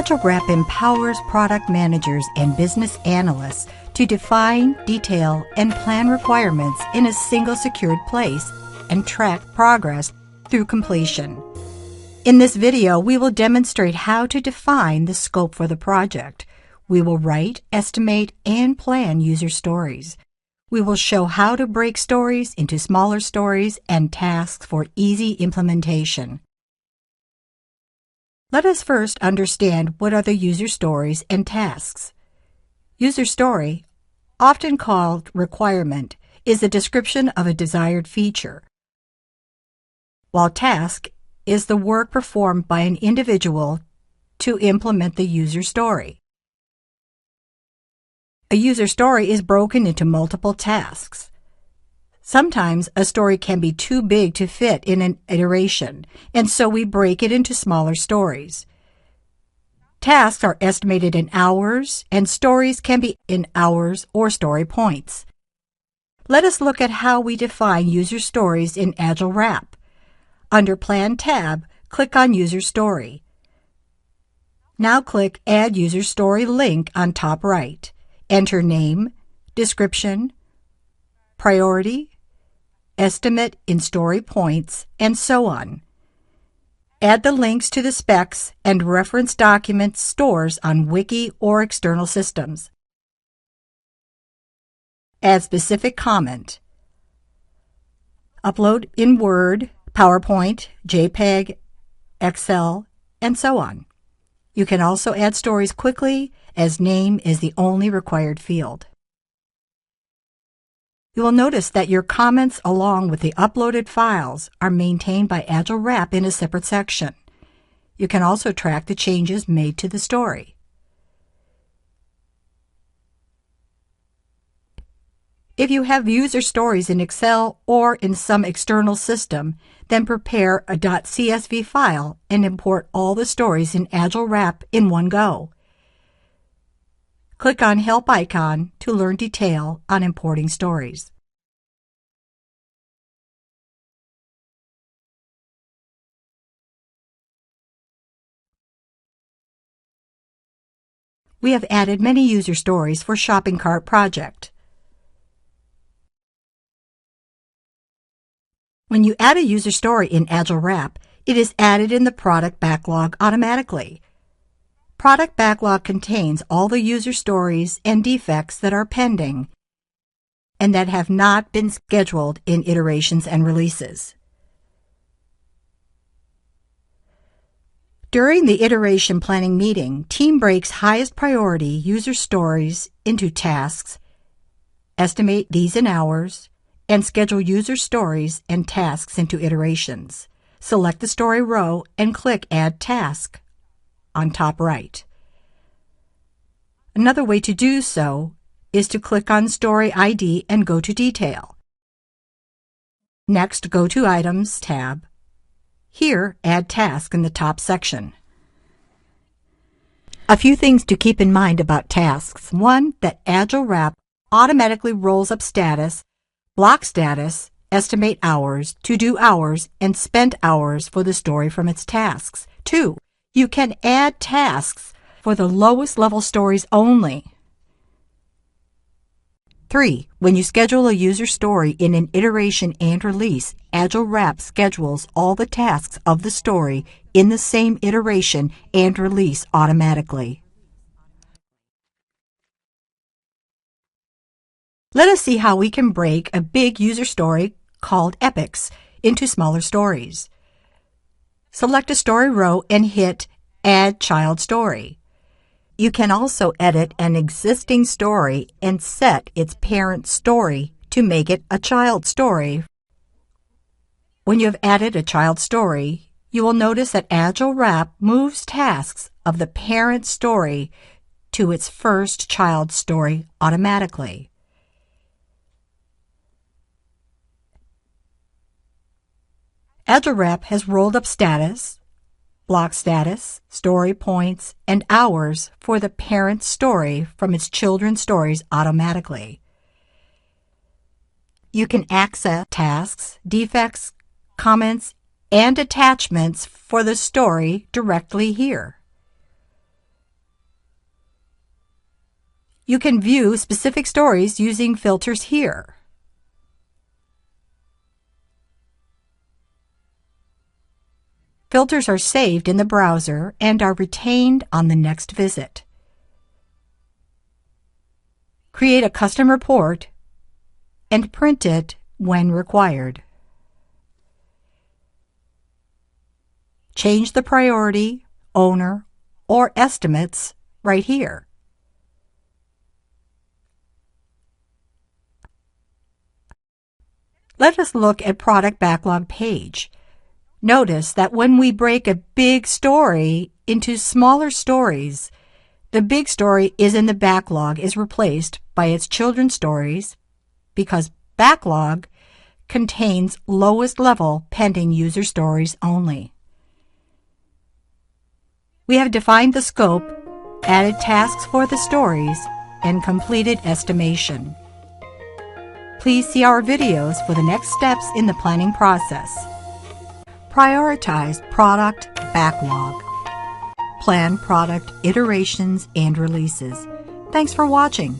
AgileWrap empowers product managers and business analysts to define, detail, and plan requirements in a single secured place and track progress through completion. In this video, we will demonstrate how to define the scope for the project. We will write, estimate, and plan user stories. We will show how to break stories into smaller stories and tasks for easy implementation. Let us first understand what are the user stories and tasks. User story, often called requirement, is a description of a desired feature, while task is the work performed by an individual to implement the user story. A user story is broken into multiple tasks. Sometimes a story can be too big to fit in an iteration, and so we break it into smaller stories. Tasks are estimated in hours, and stories can be in hours or story points. Let us look at how we define user stories in AgileWrap. Under Plan tab, click on User Story. Now click Add User Story link on top right. Enter name, description, priority, estimate in story points, and so on. Add the links to the specs and reference document stores on Wiki or external systems. Add specific comment. Upload in Word, PowerPoint, JPEG, Excel, and so on. You can also add stories quickly, as name is the only required field. You will notice that your comments along with the uploaded files are maintained by AgileWrap in a separate section. You can also track the changes made to the story. If you have user stories in Excel or in some external system, then prepare a .csv file and import all the stories in AgileWrap in one go. Click on Help icon to learn detail on importing stories. We have added many user stories for Shopping Cart Project. When you add a user story in AgileWrap, it is added in the product backlog automatically. Product backlog contains all the user stories and defects that are pending and that have not been scheduled in iterations and releases. During the iteration planning meeting, team breaks highest priority user stories into tasks, estimate these in hours, and schedule user stories and tasks into iterations. Select the story row and click Add Task on top right. Another way to do so is to click on Story ID and go to Detail. Next, go to Items tab. Here, add task in the top section. A few things to keep in mind about tasks. One, that AgileWrap automatically rolls up status, block status, estimate hours, to-do hours, and spent hours for the story from its tasks. 2, you can add tasks for the lowest level stories only. 3, when you schedule a user story in an iteration and release, AgileWrap schedules all the tasks of the story in the same iteration and release automatically. Let us see how we can break a big user story called epics into smaller stories. Select a story row and hit Add Child Story. You can also edit an existing story and set its parent story to make it a child story. When you have added a child story, you will notice that AgileWrap moves tasks of the parent story to its first child story automatically. AgileWrap has rolled up status, block status, story points, and hours for the parent story from its children's stories automatically. You can access tasks, defects, comments, and attachments for the story directly here. You can view specific stories using filters here. Filters are saved in the browser and are retained on the next visit. Create a custom report and print it when required. Change the priority, owner, or estimates right here. Let us look at Product Backlog page. Notice that when we break a big story into smaller stories, the big story in the backlog is replaced by its children's stories because backlog contains lowest level pending user stories only. We have defined the scope, added tasks for the stories, and completed estimation. Please see our videos for the next steps in the planning process. Prioritize product backlog. Plan product iterations and releases. Thanks for watching.